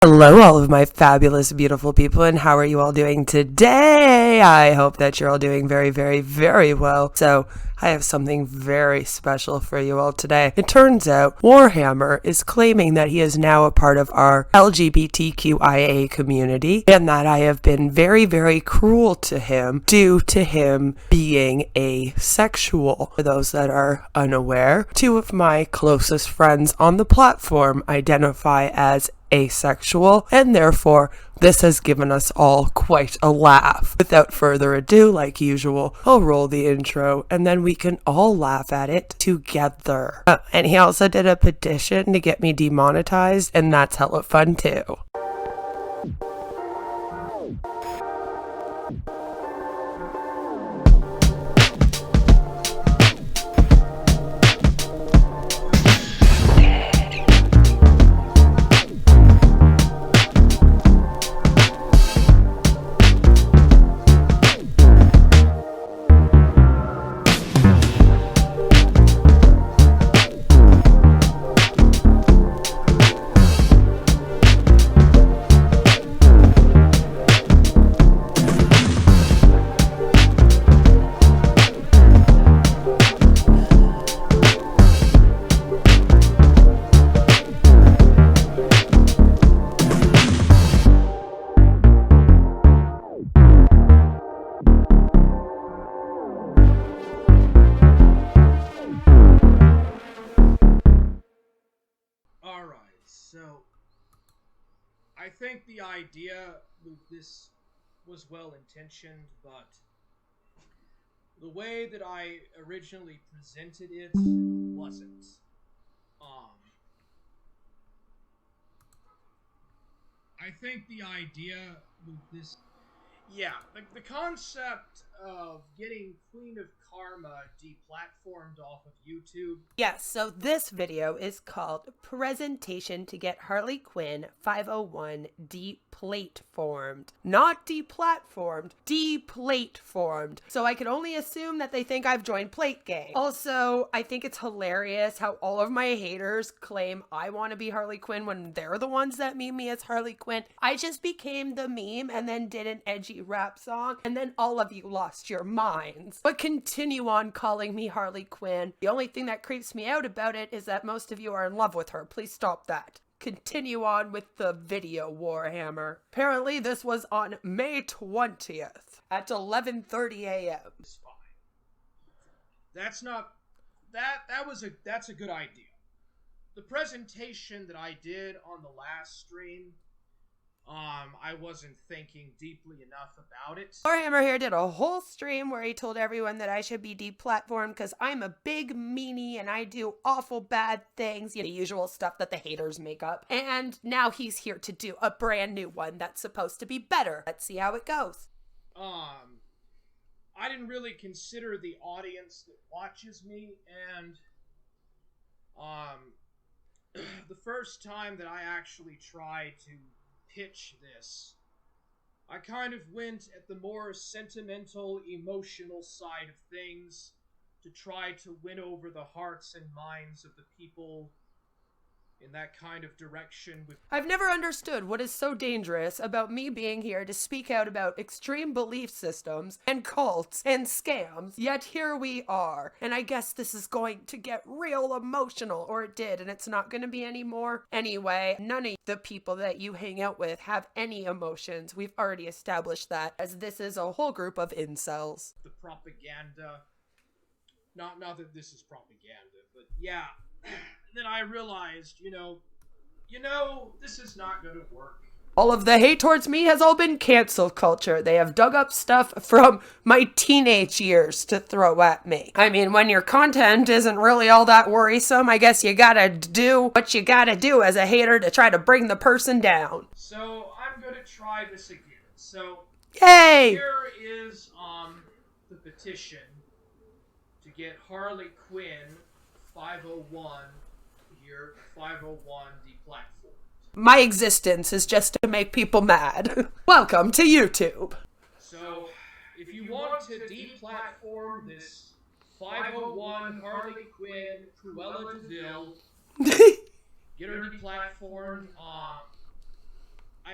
Hello, all of my fabulous, beautiful people, and how are you all doing today? I hope that you're all doing very, very, very well. So, I have something very special for you all today. It turns out Warhammer is claiming that he is now a part of our LGBTQIA community, and that I have been very, very cruel to him due to him being asexual. For those that are unaware, two of my closest friends on the platform identify as asexual, and therefore this has given us all quite a laugh. Without further ado, like usual, I'll roll the intro and then we can all laugh at it together. And he also did a petition to get me demonetized, and that's hella fun too. So, I think the idea with this was well intentioned, but the way that I originally presented it wasn't. I think the idea with this. Yeah, the concept of getting Queen of Karma deplatformed off of YouTube. Yes, so this video is called Presentation to Get Harley Quinn 501 DePLATEformed. Not deplatformed, DePLATEformed. So I can only assume that they think I've joined Plate Gang. Also, I think it's hilarious how all of my haters claim I want to be Harley Quinn when they're the ones that meme me as Harley Quinn. I just became the meme and then did an edgy rap song, and then all of you lost your minds. But continue on calling me Harley Quinn. The only thing that creeps me out about it is that most of you are in love with her. Please stop that. Continue on with the video, Warhammer. Apparently this was on May 20th at 11:30 a.m. It's fine. That's not that's a good idea. The presentation that I did on the last stream, I wasn't thinking deeply enough about it. Warhammer here did a whole stream where he told everyone that I should be deplatformed because I'm a big meanie and I do awful bad things, you know, the usual stuff that the haters make up. And now he's here to do a brand new one that's supposed to be better. Let's see how it goes. I didn't really consider the audience that watches me, and the first time that I actually tried to pitch this, I kind of went at the more sentimental, emotional side of things to try to win over the hearts and minds of the people in that kind of direction. I've never understood what is so dangerous about me being here to speak out about extreme belief systems and cults and scams, yet here we are. And I guess this is going to get real emotional, or it did, and it's not going to be anymore. Anyway, none of the people that you hang out with have any emotions. We've already established that, as this is a whole group of incels. The propaganda. Not that this is propaganda, but yeah. Then I realized, you know, this is not going to work. All of the hate towards me has all been cancel culture. They have dug up stuff from my teenage years to throw at me. I mean, when your content isn't really all that worrisome, I guess you gotta do what you gotta do as a hater to try to bring the person down. So I'm going to try this again. So yay! Here is the petition to get Harley Quinn 501 here, 501 deplatformed. My existence is just to make people mad. Welcome to YouTube. So, if you want to deplatform this 501 Harley Quinn Cruella de Vil, get her deplatformed,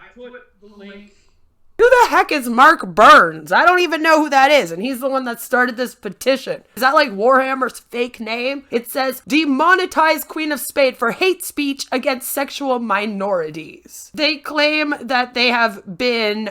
I put the link. Who the heck is Mark Burns? I don't even know who that is, and he's the one that started this petition. Is that like Warhammer's fake name? It says, demonetize Queen of Spade for hate speech against sexual minorities. They claim that they have been,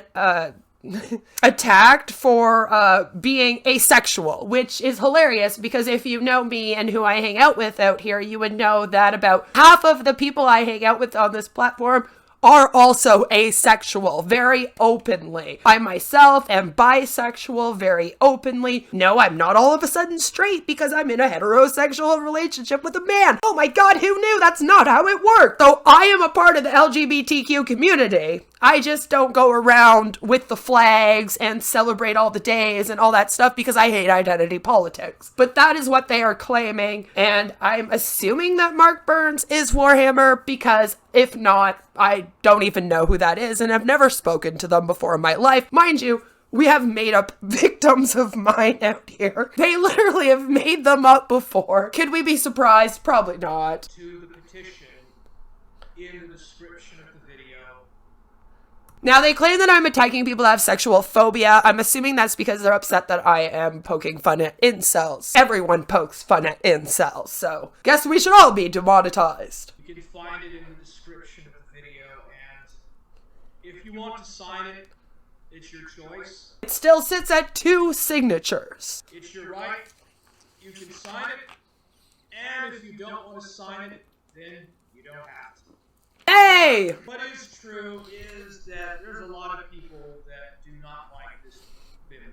attacked for being asexual, which is hilarious because if you know me and who I hang out with out here, you would know that about half of the people I hang out with on this platform are also asexual, very openly. I myself am bisexual very openly. No, I'm not all of a sudden straight because I'm in a heterosexual relationship with a man. Oh my god, who knew? That's not how it worked. Though I am a part of the LGBTQ community, I just don't go around with the flags and celebrate all the days and all that stuff because I hate identity politics. But that is what they are claiming, and I'm assuming that Mark Burns is Warhammer because if not, I don't even know who that is and I've never spoken to them before in my life. Mind you, we have made up victims of mine out here. They literally have made them up before. Could we be surprised? Probably not. To the petition in the description of the video. Now, they claim that I'm attacking people that have sexual phobia. I'm assuming that's because they're upset that I am poking fun at incels. Everyone pokes fun at incels, so guess we should all be demonetized. You can find it in the description of the video, and if you want to sign it, it's your choice. It still sits at 2 signatures. It's your right. You can sign it, and if you don't want to sign it, then you don't have to. Hey! What is true is that there's a lot of people that do not like this bimbo.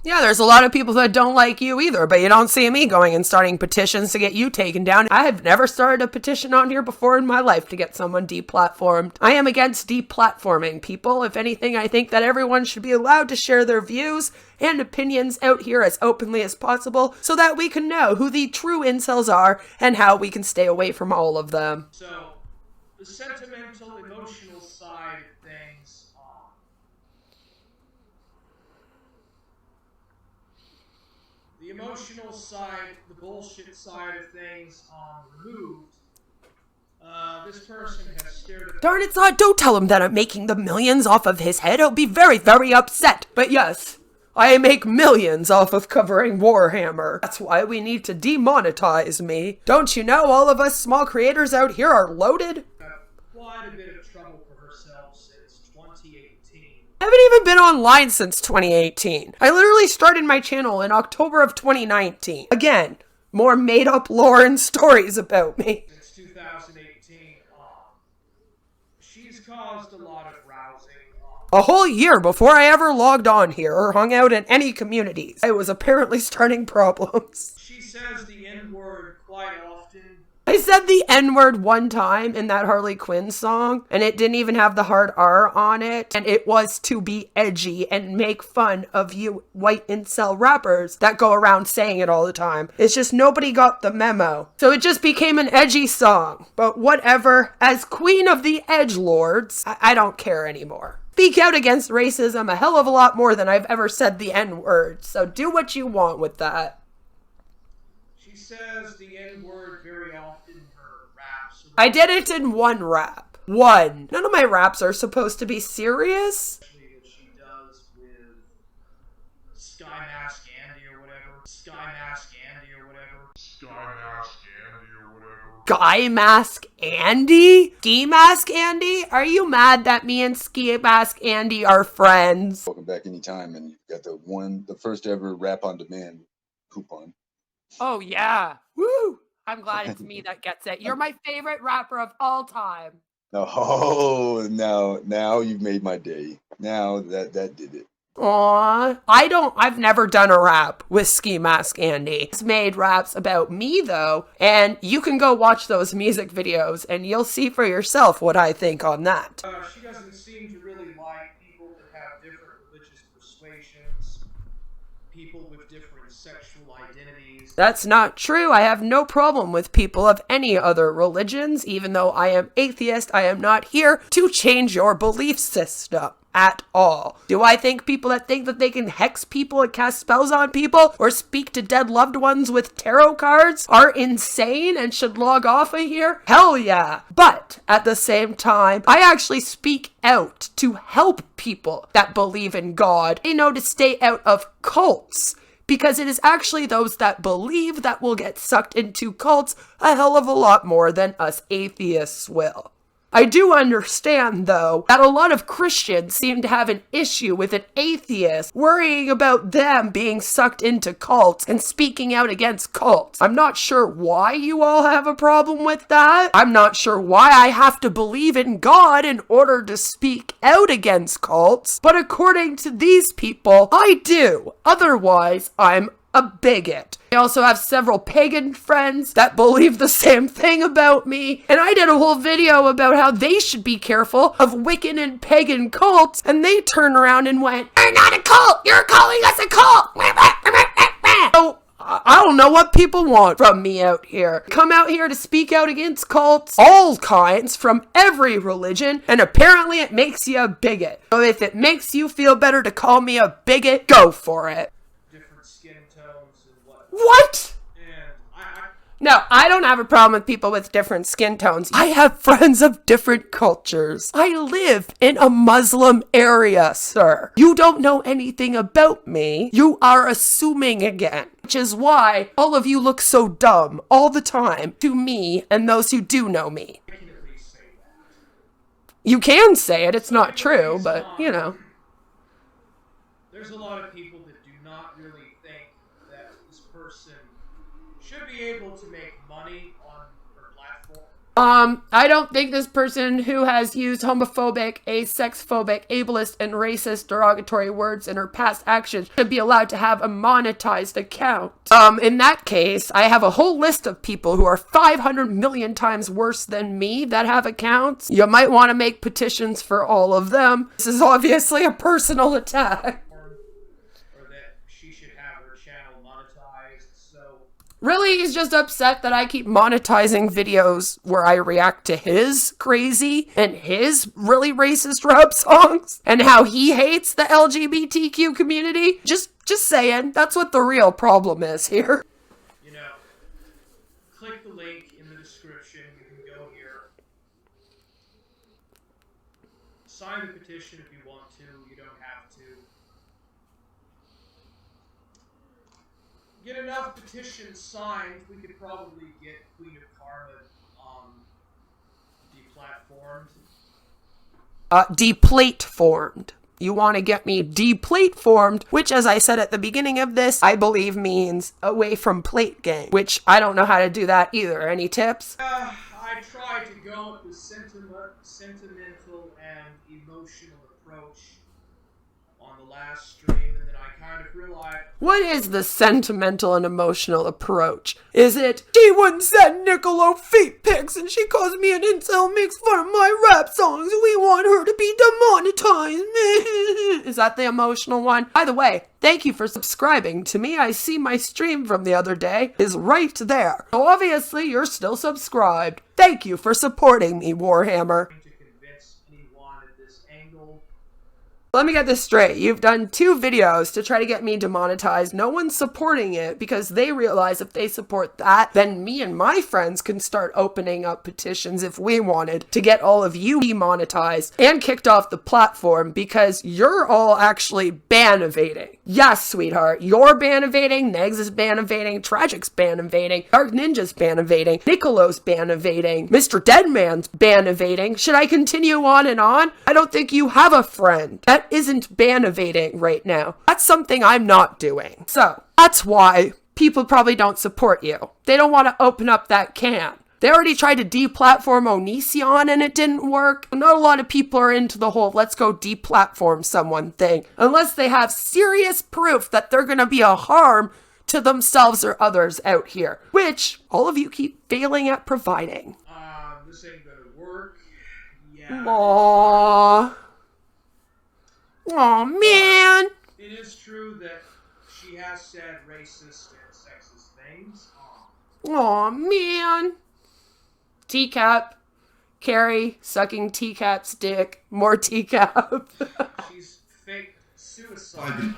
Yeah, there's a lot of people that don't like you either, but you don't see me going and starting petitions to get you taken down. I have never started a petition on here before in my life to get someone deplatformed. I am against deplatforming people. If anything, I think that everyone should be allowed to share their views and opinions out here as openly as possible so that we can know who the true incels are and how we can stay away from all of them. So, the sentimental, emotional side of things, the emotional side, the bullshit side of things, removed. This person has stared at... Darn it, Zod, don't tell him that I'm making the millions off of his head. He'll be very, very upset. But yes, I make millions off of covering Warhammer. That's why we need to demonetize me. Don't you know all of us small creators out here are loaded? Quite a bit of trouble for herself since 2018. I haven't even been online since 2018. I literally started my channel in October of 2019. Again, more made-up lore and stories about me. Since 2018, she's caused a lot of rousing. A whole year before I ever logged on here or hung out in any communities. I was apparently starting problems. She says the N-word quite often. I said the N-word one time in that Harley Quinn song, and it didn't even have the hard R on it, and it was to be edgy and make fun of you white incel rappers that go around saying it all the time. It's just nobody got the memo. So it just became an edgy song. But whatever, as queen of the edgelords, I don't care anymore. Speak out against racism a hell of a lot more than I've ever said the N-word, so do what you want with that. She says the N-word very often in her raps. I did it in one rap. One. None of my raps are supposed to be serious. Especially that she does with Sky Mask Andy or whatever. Sky Mask Andy or whatever. Sky Mask Andy or whatever. Guy Mask Andy? Ski Mask Andy? Are you mad that me and Ski Mask Andy are friends? Welcome back anytime, and you've got the first ever rap on demand coupon. Oh yeah. Woo! I'm glad it's me that gets it. You're my favorite rapper of all time. Oh, now you've made my day. Now that did it. Aw, I've never done a rap with Ski Mask Andy. He's made raps about me though, and you can go watch those music videos and you'll see for yourself what I think on that. She doesn't seem to really like people that have different religious persuasions, people with different sexual identities. That's not true. I have no problem with people of any other religions. Even though I am atheist, I am not here to change your belief system. at all. Do I think people that think that they can hex people and cast spells on people or speak to dead loved ones with tarot cards are insane and should log off of here? Hell yeah. But at the same time, I actually speak out to help people that believe in God. They know to stay out of cults, because it is actually those that believe that will get sucked into cults a hell of a lot more than us atheists will. I do understand, though, that a lot of Christians seem to have an issue with an atheist worrying about them being sucked into cults and speaking out against cults. I'm not sure why you all have a problem with that. I'm not sure why I have to believe in God in order to speak out against cults, but according to these people, I do. Otherwise, I'm a bigot. I also have several pagan friends that believe the same thing about me, and I did a whole video about how they should be careful of Wiccan and pagan cults, and they turned around and went, "You're not a cult! You're calling us a cult!" So, I don't know what people want from me out here. Come out here to speak out against cults, all kinds, from every religion, and apparently it makes you a bigot. So if it makes you feel better to call me a bigot, go for it. Skin tones and what? What? And No, I don't have a problem with people with different skin tones. I have friends of different cultures. I live in a Muslim area, sir. You don't know anything about me. You are assuming again. Which is why all of you look so dumb all the time to me and those who do know me. I can at least say that. You can say it. It's not true, but, you know. There's a lot of people that do not really think that this person should be able to make money on her platform. I don't think this person who has used homophobic, asexphobic, ableist, and racist derogatory words in her past actions should be allowed to have a monetized account. In that case, I have a whole list of people who are 500 million times worse than me that have accounts. You might want to make petitions for all of them. This is obviously a personal attack. Really, he's just upset that I keep monetizing videos where I react to his crazy and his really racist rap songs and how he hates the LGBTQ community. Just saying, that's what the real problem is here. You know, click the link in the description. You can go here. Sign the petition if you want to. You don't have to. Get enough petitions signed, we could probably get Queen of Karma DePLATEformed. DePLATEformed. You want to get me DePLATEformed, which, as I said at the beginning of this, I believe means away from plate game, which I don't know how to do that either. Any tips? I tried to go with the sentimental and emotional approach on the last stream, and then I kind of realized... What is the sentimental and emotional approach? Is it, she wouldn't send Niccolo feet pics and she calls me an incel, makes fun of my rap songs, we want her to be demonetized? Is that the emotional one? By the way, thank you for subscribing to me. I see my stream from the other day is right there. So obviously you're still subscribed. Thank you for supporting me, Warhammer. Let me get this straight. You've done 2 videos to try to get me demonetized. No one's supporting it because they realize if they support that, then me and my friends can start opening up petitions if we wanted to get all of you demonetized and kicked off the platform because you're all actually ban evading. Yes, sweetheart, you're ban evading, Negs is ban evading, Tragic's ban evading, Dark Ninja's ban evading, Niccolo's ban evading, Mr. Deadman's ban evading. Should I continue on and on? I don't think you have a friend that isn't ban evading right now. That's something I'm not doing. So that's why people probably don't support you. They don't want to open up that can. They already tried to deplatform Onision and it didn't work. Not a lot of people are into the whole let's go deplatform someone thing unless they have serious proof that they're going to be a harm to themselves or others out here, which all of you keep failing at providing. This ain't gonna work. Yeah. Aww. Oh man! It is true that she has said racist and sexist things. Oh man! Teacup, Carrie sucking teacap's dick. More teacap. She's fake suicide.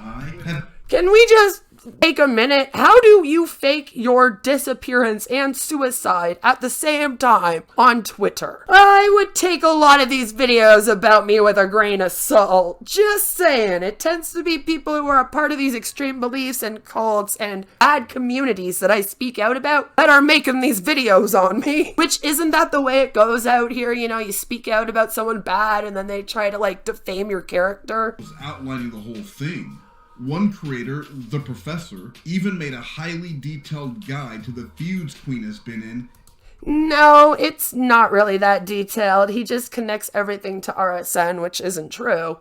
Can we just take a minute? How do you fake your disappearance and suicide at the same time on Twitter? I would take a lot of these videos about me with a grain of salt. Just saying. It tends to be people who are a part of these extreme beliefs and cults and bad communities that I speak out about that are making these videos on me. Which, isn't that the way it goes out here? You know, you speak out about someone bad and then they try to like defame your character. Outlining the whole thing. One creator, the professor, even made a highly detailed guide to the feuds Queen has been in. No, it's not really that detailed. He just connects everything to RSN, which isn't true.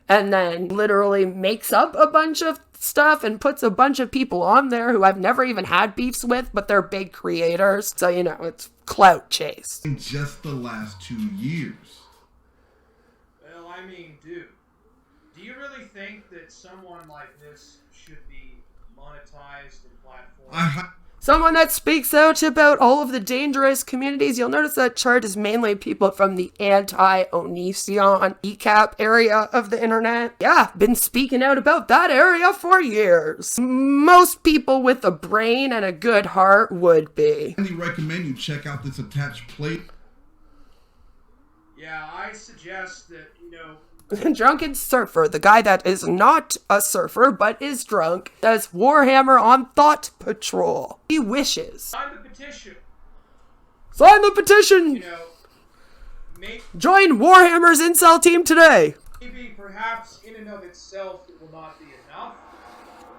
And then literally makes up a bunch of stuff and puts a bunch of people on there who I've never even had beefs with, but they're big creators. So, you know, it's clout chase. In just the last 2 years. Well, I mean, dude. Do you really think that someone like this should be monetized in platforms? Someone that speaks out about all of the dangerous communities. You'll notice that chart is mainly people from the anti-Onision ECAP area of the internet. Yeah, been speaking out about that area for years. Most people with a brain and a good heart would be. I highly recommend you check out this attached plate. Yeah, I suggest that, you know, Drunken Surfer, the guy that is not a surfer but is drunk, does Warhammer on Thought Patrol. He wishes. sign the petition. Sign the petition! You know, Join Warhammer's incel team today! maybe perhaps in and of itself it will not be enough,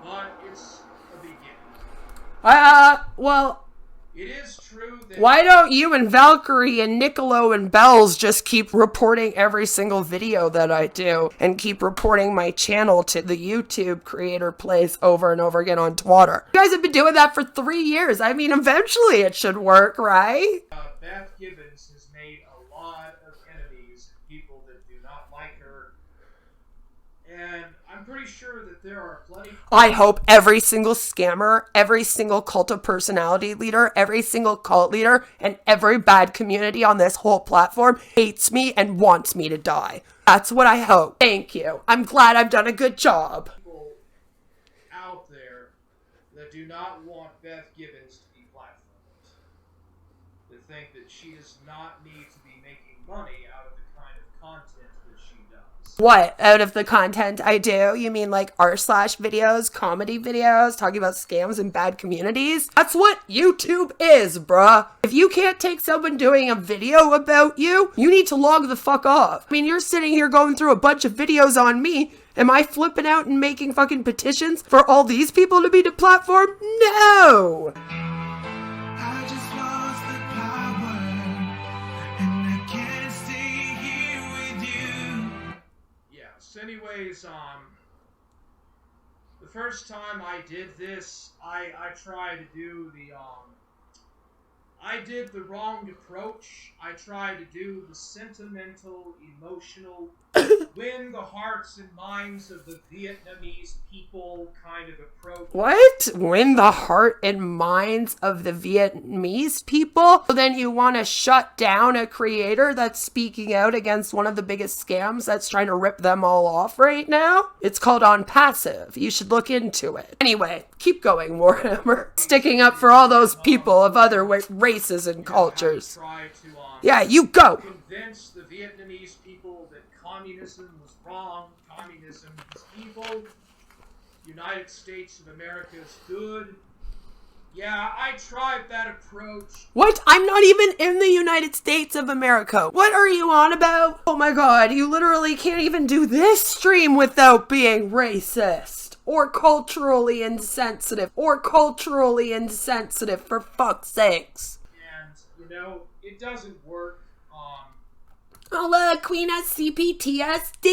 but it's a beginning. Well, It is true that... why don't you and Valkyrie and Niccolo and Bells just keep reporting every single video that I do and keep reporting my channel to the YouTube creator place over and over again on Twitter? You guys have been doing that for 3 years. I mean, eventually it should work, right? Beth Gibbons has made a lot of enemies, people that do not like her, and I'm pretty sure that there are plenty... I hope every single scammer, every single cult of personality leader, every single cult leader, and every bad community on this whole platform hates me and wants me to die. That's what I hope. Thank you. I'm glad I've done a good job. people out there that do not want Beth Gibbons to be platformed, that think that she does not need to be making money out of the kind of content that she does. What? Out of the content I do? You mean like r/slash videos, comedy videos, talking about scams and bad communities? That's what YouTube is, bruh. If you can't take someone doing a video about you, you need to log the fuck off. I mean, you're sitting here going through a bunch of videos on me. Am I flipping out and making fucking petitions for all these people to be deplatformed? No! I just lost the power, and I can't stay here with you. Yes, anyways, the first time I did this, I tried to do I did the wrong approach. I tried to do the sentimental, emotional, win the hearts and minds of the Vietnamese people kind of approach. What? Win the heart and minds of the Vietnamese people? So then you want to shut down a creator that's speaking out against one of the biggest scams that's trying to rip them all off right now? It's called On Passive. You should look into it. Anyway, keep going, Warhammer. Sticking up for all those people of other races and cultures. Try to, Yeah, you go! convince the Vietnamese people that communism was wrong, communism is evil, United States of America is good. Yeah, I tried that approach. What? I'm not even in the United States of America. What are you on about? Oh my god, you literally can't even do this stream without being racist. Or culturally insensitive. Or culturally insensitive, for fuck's sakes. And, you know, it doesn't work. Oh look, Queen has CPTSD!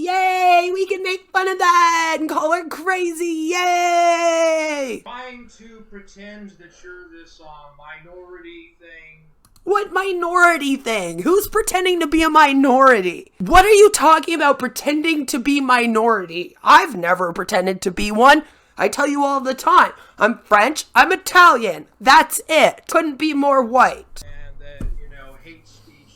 Yay! We can make fun of that and call her crazy! Yay! Trying to pretend that you're this minority thing. What minority thing? Who's pretending to be a minority? What are you talking about pretending to be minority? I've never pretended to be one. I tell you all the time. I'm French, I'm Italian. That's it. Couldn't be more white. And that, you know, hate speech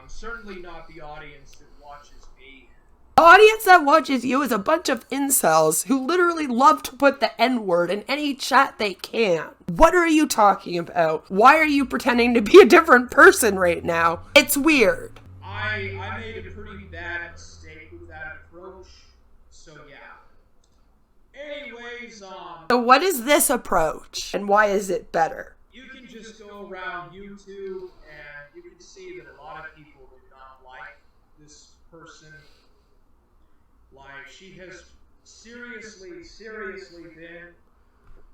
Certainly not the audience that watches me. The audience that watches you is a bunch of incels who literally love to put the N-word in any chat they can. What are you talking about? Why are you pretending to be a different person right now? It's weird. I made a pretty bad mistake with that approach, so yeah. Anyways, So what is this approach, and why is it better? you can just go around YouTube and you can see that a lot of people do not like this person. Like, she has seriously been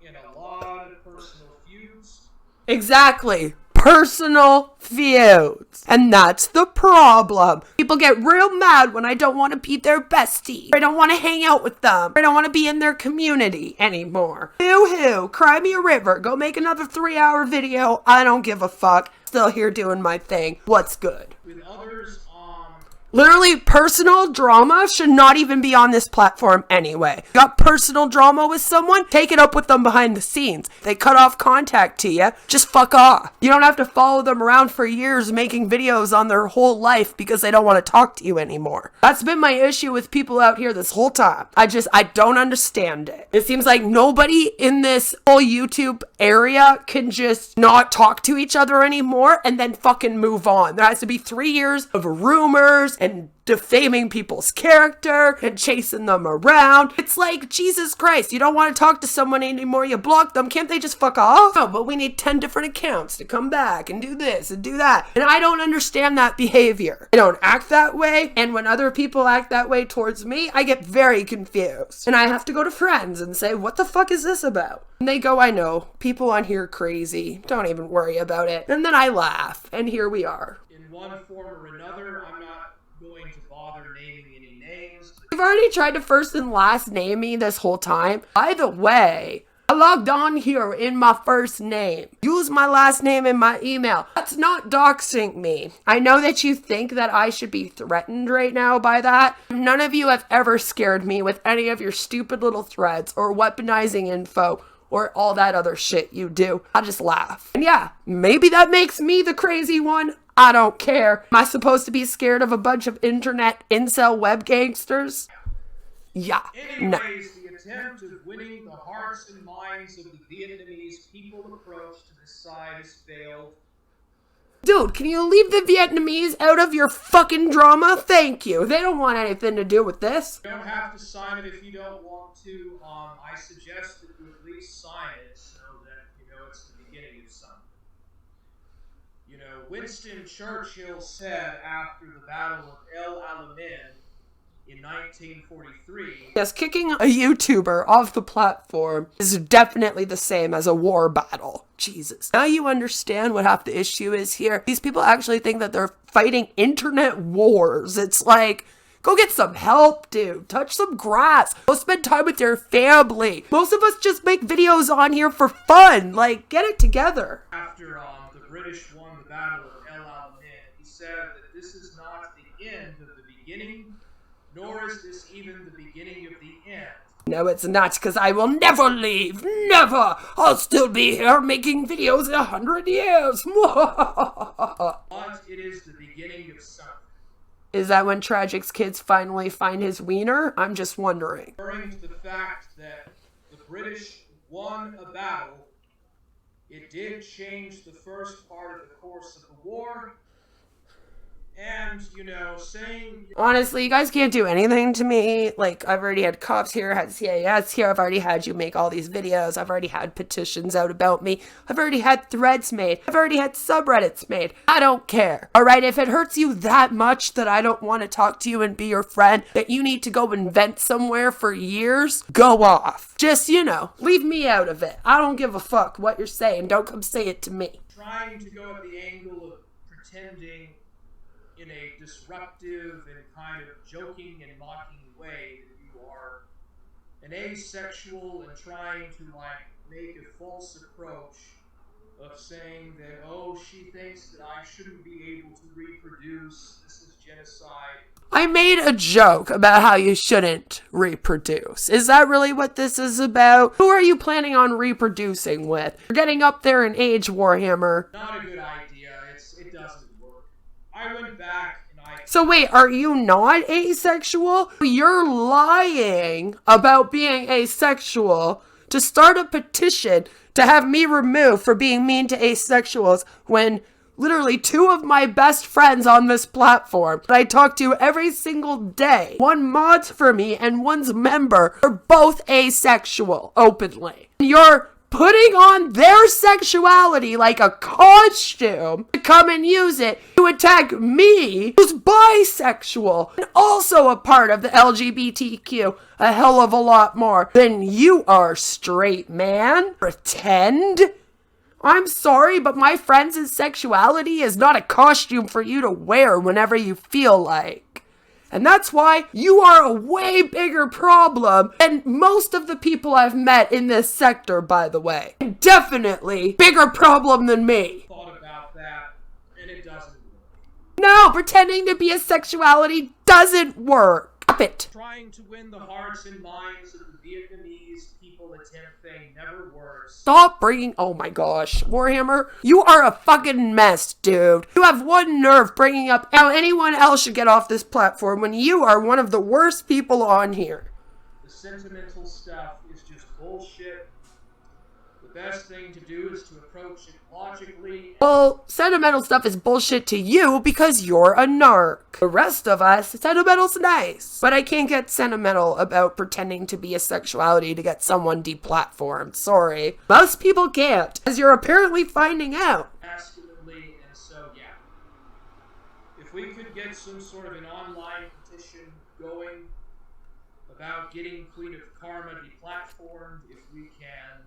in a lot of personal feuds. Exactly. Personal feuds. And that's the problem. People get real mad when I don't want to be their bestie. Or I don't want to hang out with them. Or I don't want to be in their community anymore. Hoo-hoo. Cry me a river. Go make another 3-hour video. I don't give a fuck. Still here doing my thing. What's good? With others, Literally, personal drama should not even be on this platform anyway. Got personal drama with someone? Take it up with them behind the scenes. They cut off contact to you, just fuck off. You don't have to follow them around for years making videos on their whole life because they don't want to talk to you anymore. That's been my issue with people out here this whole time. I don't understand it. It seems like nobody in this whole YouTube area can just not talk to each other anymore and then fucking move on. There has to be 3 years of rumors and defaming people's character and chasing them around. It's like, Jesus Christ, you don't want to talk to someone anymore, you block them, can't they just fuck off? No, but we need 10 different accounts to come back and do this and do that. And I don't understand that behavior. I don't act that way, and when other people act that way towards me, I get very confused. And I have to go to friends and say, what the fuck is this about? And they go, I know, people on here crazy, don't even worry about it. And then I laugh, and here we are. in one form or another. I'm not going to bother naming any names. You've already tried to first and last name me this whole time. By the way, I logged on here in my first name. Use my last name in my email. That's not doxing me. I know that you think that I should be threatened right now by that. None of you have ever scared me with any of your stupid little threads or weaponizing info or all that other shit you do. I just laugh. And yeah, maybe that makes me the crazy one. I don't care. Am I supposed to be scared of a bunch of internet incel web gangsters? Yeah, no. Anyways, the attempt of winning the hearts and minds of the Vietnamese people approach to this side has failed. Dude, can you leave the Vietnamese out of your fucking drama? Thank you. They don't want anything to do with this. You don't have to sign it if you don't want to. I suggest that you at least sign it so that you know it's the beginning of something. You know, Winston Churchill said after the Battle of El Alamein in 1943, Yes, kicking a YouTuber off the platform is definitely the same as a war battle. Jesus. Now you understand what half the issue is here. These people actually think that they're fighting internet wars. It's like, go get some help, dude. Touch some grass. Go spend time with your family. Most of us just make videos on here for fun. Like, get it together. after the British won the Battle of El Alamein, he said that this is not the end of the beginning, nor is this even the beginning of the end. No, it's not, because I will never leave. Never. I'll still be here making videos in 100 years. But it is the beginning of something. Is that when Tragic's kids finally find his wiener? I'm just wondering. Referring to the fact that the British won a battle, it did change the first part of the course of the war. And, you know, saying... Honestly, you guys can't do anything to me. Like, I've already had cops here, had CAS here, I've already had you make all these videos, I've already had petitions out about me, I've already had threads made, I've already had subreddits made. I don't care. Alright, if it hurts you that much that I don't want to talk to you and be your friend, that you need to go and vent somewhere for years, go off. Just, you know, leave me out of it. I don't give a fuck what you're saying. Don't come say it to me. trying to go at the angle of pretending in a disruptive and kind of joking and mocking way that you are an asexual and trying to like make a false approach of saying that, oh, she thinks that I shouldn't be able to reproduce, this is genocide. I made a joke about how you shouldn't reproduce. Is that really what this is about? Who are you planning on reproducing with? You're getting up there in age, Warhammer. Not a good idea. It doesn't work. I I went back and I... So wait, are you not asexual? You're lying about being asexual to start a petition to have me removed for being mean to asexuals when literally two of my best friends on this platform that I talk to every single day, one mods for me and one's member, are both asexual openly. You're putting on their sexuality like a costume to come and use it to attack me, who's bisexual and also a part of the LGBTQ a hell of a lot more than you are, straight man. Pretend? I'm sorry, but my friends' sexuality is not a costume for you to wear whenever you feel like. And that's why you are a way bigger problem than most of the people I've met in this sector, by the way. Definitely bigger problem than me. thought about that, and it doesn't work. No, pretending to be a sexuality doesn't work. Stop it. Trying to win the hearts and minds of the Vietnamese people attempt thing never works. Stop bringing, oh my gosh, Warhammer, you are a fucking mess, dude. You have one nerve bringing up how anyone else should get off this platform when you are one of the worst people on here. The sentimental stuff is just bullshit. The best thing to do is to approach it logically. Well, sentimental stuff is bullshit to you because you're a narc. The rest of us, sentimental's nice. But I can't get sentimental about pretending to be a sexuality to get someone deplatformed. Sorry. Most people can't, as you're apparently finding out. Masculinely, and so yeah. If we could get some sort of an online petition going about getting Queen of Karma deplatformed, if we can,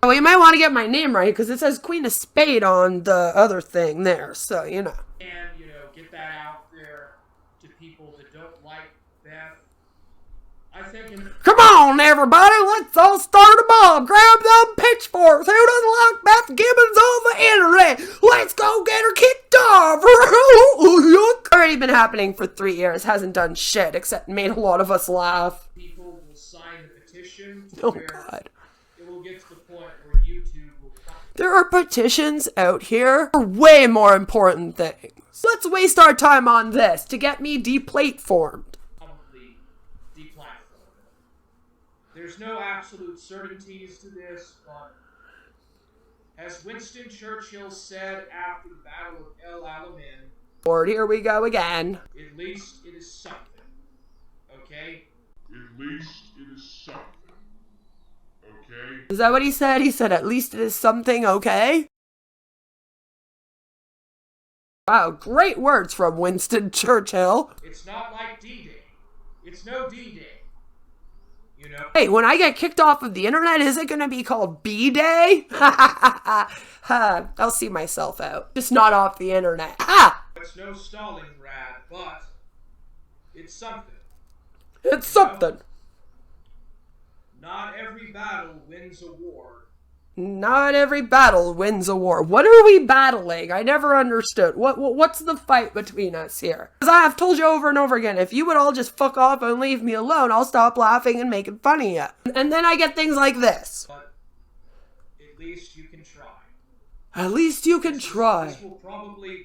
Well, you might want to get my name right, because it says Queen of Spade on the other thing there, so, you know. and, get that out there to people that don't like Beth. I think Come on, everybody, let's all start a mob. Grab them pitchforks. Who doesn't like Beth Gibbons on the internet? Let's go get her kicked off. Already been happening for 3 years. Hasn't done shit except made a lot of us laugh. people will sign the petition Oh, where God. it will get to the point where YouTube will There are petitions out here for way more important things. Let's waste our time on this to get me dePLATEformed. probably deplatform it. There's no absolute certainties to this, but as Winston Churchill said after the Battle of El Alamein, Lord, here we go again. at least it is something. Okay? At least it is something. Okay? Is that what he said? He said, at least it is something, okay? Wow, great words from Winston Churchill. It's not like D-Day. It's no D-Day. Hey, when I get kicked off of the internet, is it gonna be called B-Day? I'll see myself out. Just not off the internet. Ha! It's no Stalingrad, but it's something. It's something. Not every battle wins a war. Not every battle wins a war. What are we battling? I never understood. What's the fight between us here? Because I have told you over and over again, if you would all just fuck off and leave me alone, I'll stop laughing and making fun of you. And then I get things like this. But at least you can try. At least you can try.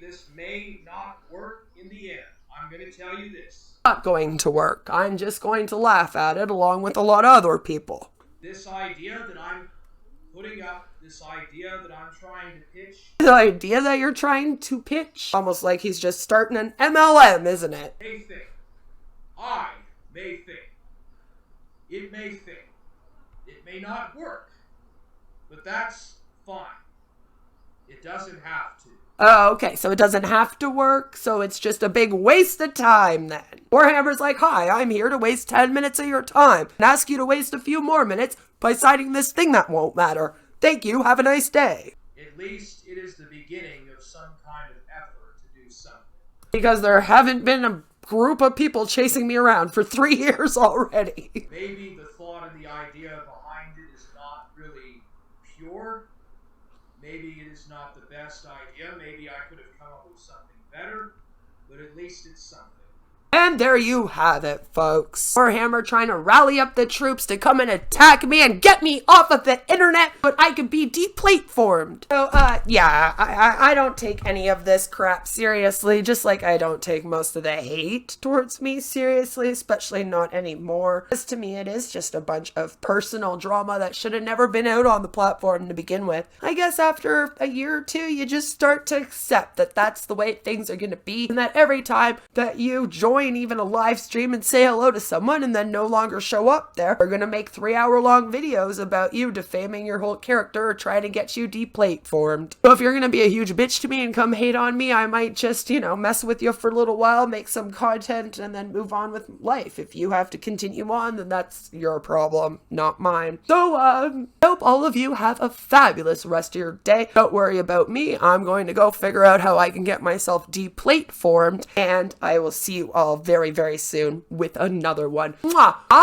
This may not work in the end. I'm going to tell you this. Not going to work. I'm just going to laugh at it along with a lot of other people. This idea that I'm putting up, this idea that I'm trying to pitch, The idea that you're trying to pitch? Almost like he's just starting an MLM, isn't it? may think. I may think. It may think. It may not work. But that's fine. It doesn't have to. Oh, okay, so it doesn't have to work, so it's just a big waste of time then. Warhammer's like, hi, I'm here to waste 10 minutes of your time and ask you to waste a few more minutes by citing this thing that won't matter. Thank you, have a nice day. At least it is the beginning of some kind of effort to do something. Because there haven't been a group of people chasing me around for 3 years already. Maybe the thought and the idea behind it is not really pure. Maybe it is not the best idea. Maybe I could have come up with something better. But at least it's something. And there you have it, folks. Warhammer trying to rally up the troops to come and attack me and get me off of the internet, but I could be dePLATEformed. So, yeah, I don't take any of this crap seriously, just like I don't take most of the hate towards me seriously, especially not anymore. Because to me, it is just a bunch of personal drama that should have never been out on the platform to begin with. I guess after a year or two, you just start to accept that that's the way things are going to be, and that every time that you join even a live stream and say hello to someone and then no longer show up there, they're going to make 3-hour-long videos about you defaming your whole character or trying to get you dePLATEformed. So if you're going to be a huge bitch to me and come hate on me, I might just, you know, mess with you for a little while, make some content, and then move on with life. If you have to continue on, then that's your problem, not mine. So, hope all of you have a fabulous rest of your day. Don't worry about me. I'm going to go figure out how I can get myself dePLATEformed, and I will see you all very, very soon with another one. Mwah! Bye!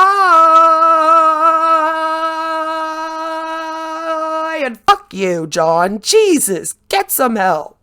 And fuck you, John. Jesus, get some help.